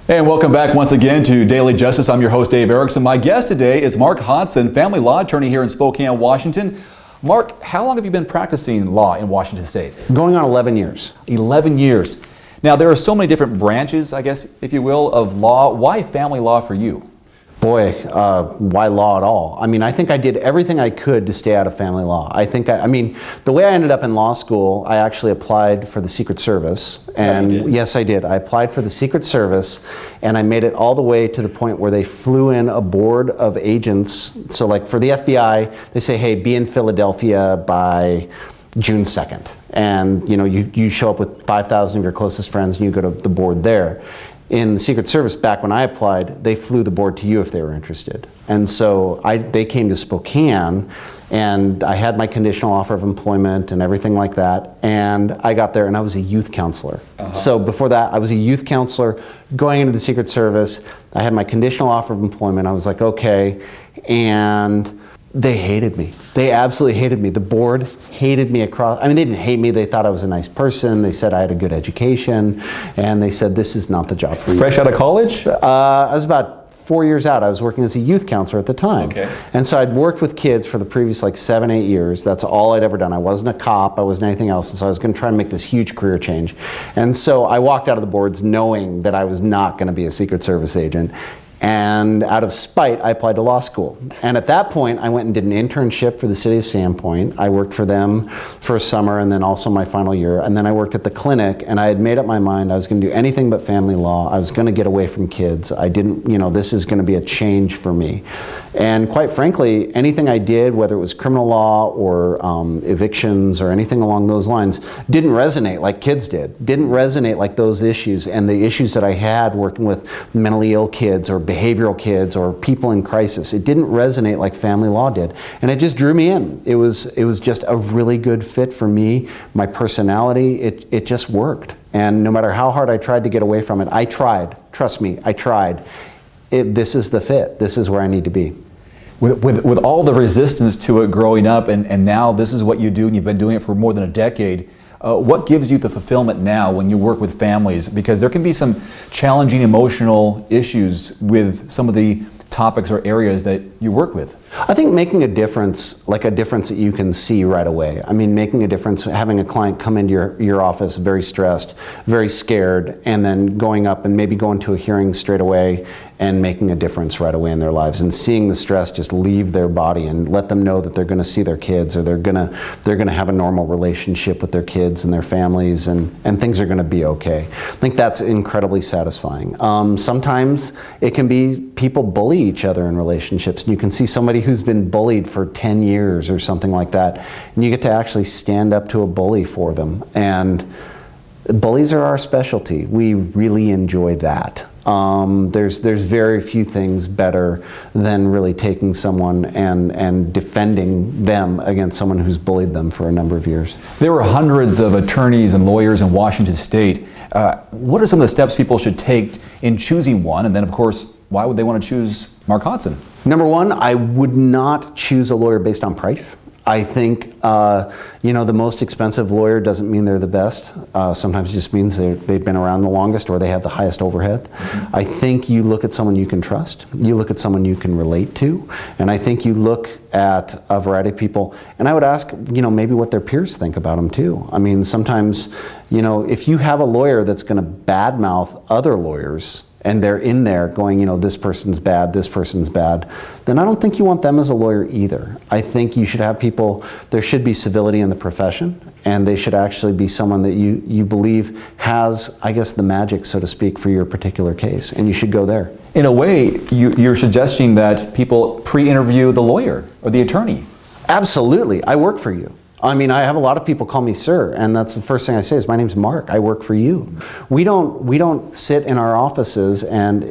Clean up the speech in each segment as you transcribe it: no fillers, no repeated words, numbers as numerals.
And welcome back once again to Daily Justice. I'm your host, Dave Erickson. My guest today is Mark Hodgson, family law attorney here in Spokane, Washington. Mark, how long have you been practicing law in Washington State? Going on 11 years. 11 years. Now, there are so many different branches, I guess, if you will, of law. Why family law for you? Boy, why law at all? I mean, I think I did everything I could to stay out of family law. I mean, the way I ended up in law school, I actually applied for the Secret Service. And yes, I did. I applied for the Secret Service, and I made it all the way to the point where they flew in a board of agents. So like for the FBI, they say, hey, be in Philadelphia by June 2nd. And you show up with 5,000 of your closest friends and you go to the board there. In the Secret Service, back when I applied, they flew the board to you if they were interested. And so they came to Spokane, and I had my conditional offer of employment and everything like that. And I got there, and I was a youth counselor. So before that, I was a youth counselor going into the Secret Service. I had my conditional offer of employment. I was like, okay. And they hated me. They absolutely hated me. The board hated me across. I mean, they didn't hate me. They thought I was a nice person. They said I had a good education. And they said, this is not the job for you. Fresh out of college? I was about 4 years out. I was working as a youth counselor at the time. Okay. And so I'd worked with kids for the previous 7, 8 years. That's all I'd ever done. I wasn't a cop. I wasn't anything else. And so I was going to try and make this huge career change. And so I walked out of the boards knowing that I was not going to be a Secret Service agent. And out of spite, I applied to law school. And at that point, I went and did an internship for the city of Sandpoint. I worked for them for a summer and then also my final year. And then I worked at the clinic, and I had made up my mind I was going to do anything but family law. I was going to get away from kids. I didn't, this is going to be a change for me. And quite frankly, anything I did, whether it was criminal law or evictions or anything along those lines, didn't resonate like kids did. Didn't resonate like those issues. And the issues that I had working with mentally ill kids or behavioral kids or people in crisis, it didn't resonate like family law did. And it just drew me in. It was just a really good fit for me. My personality, it just worked. And no matter how hard I tried to get away from it, I tried. Trust me, I tried. This is the fit. This is where I need to be. With all the resistance to it growing up, and now this is what you do, and you've been doing it for more than a decade, what gives you the fulfillment now when you work with families? Because there can be some challenging emotional issues with some of the topics or areas that you work with. I think making a difference, like a difference that you can see right away. I mean, making a difference, having a client come into your office very stressed, very scared, and then going up and maybe going to a hearing straight away and making a difference right away in their lives, and seeing the stress just leave their body and let them know that they're going to see their kids, or they're going to have a normal relationship with their kids and their families, and things are going to be okay. I think that's incredibly satisfying. Sometimes it can be people bully each other in relationships, and you can see somebody who's been bullied for 10 years or something like that, and you get to actually stand up to a bully for them. And bullies are our specialty. We really enjoy that. There's very few things better than really taking someone and defending them against someone who's bullied them for a number of years. There are hundreds of attorneys and lawyers in Washington State. What are some of the steps people should take in choosing one? And then, of course, why would they want to choose Mark Hodgson? Number one, I would not choose a lawyer based on price. I think, the most expensive lawyer doesn't mean they're the best. Sometimes it just means they've been around the longest or they have the highest overhead. I think you look at someone you can trust. You look at someone you can relate to. And I think you look at a variety of people. And I would ask, maybe what their peers think about them too. I mean, sometimes, if you have a lawyer that's going to badmouth other lawyers, and they're in there going, this person's bad, then I don't think you want them as a lawyer either. I think you should have people, there should be civility in the profession, and they should actually be someone that you believe has, I guess, the magic, so to speak, for your particular case, and you should go there. In a way, you're suggesting that people pre-interview the lawyer or the attorney. Absolutely, I work for you. I mean, I have a lot of people call me sir, and that's the first thing I say is, my name's Mark, I work for you. We don't sit in our offices and,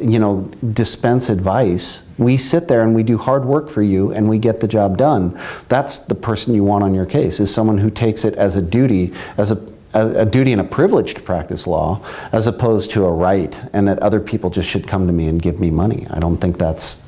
dispense advice. We sit there and we do hard work for you and we get the job done. That's the person you want on your case, is someone who takes it as a duty, as a duty and a privilege to practice law, as opposed to a right, and that other people just should come to me and give me money. I don't think that's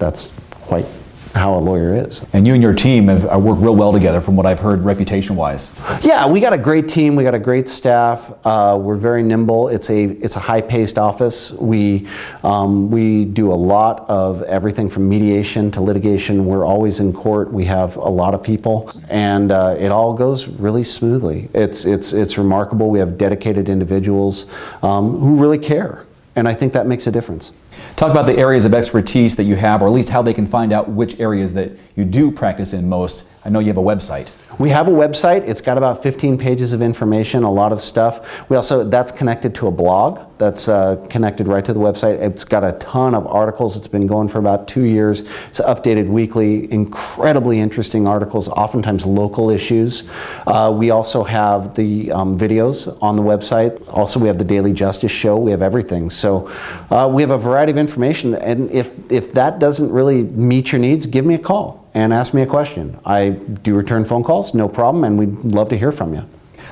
quite how a lawyer is. And you and your team have worked real well together from what I've heard reputation-wise. Yeah, we got a great team. We got a great staff. We're very nimble. It's a high-paced office. We do a lot of everything from mediation to litigation. We're always in court. We have a lot of people, and it all goes really smoothly. It's remarkable. We have dedicated individuals who really care, and I think that makes a difference. Talk about the areas of expertise that you have, or at least how they can find out which areas that you do practice in most. I know you have a website. We have a website. It's got about 15 pages of information, a lot of stuff. That's connected to a blog that's connected right to the website. It's got a ton of articles. It's been going for about 2 years. It's updated weekly, incredibly interesting articles, oftentimes local issues. We also have the videos on the website. Also, we have the Daily Justice Show. We have everything. So we have a variety of information, and if that doesn't really meet your needs, give me a call and ask me a question. I do return phone calls, no problem, and we'd love to hear from you.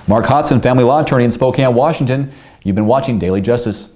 Mark Hodgson, family law attorney in Spokane, Washington. You've been watching Daily Justice.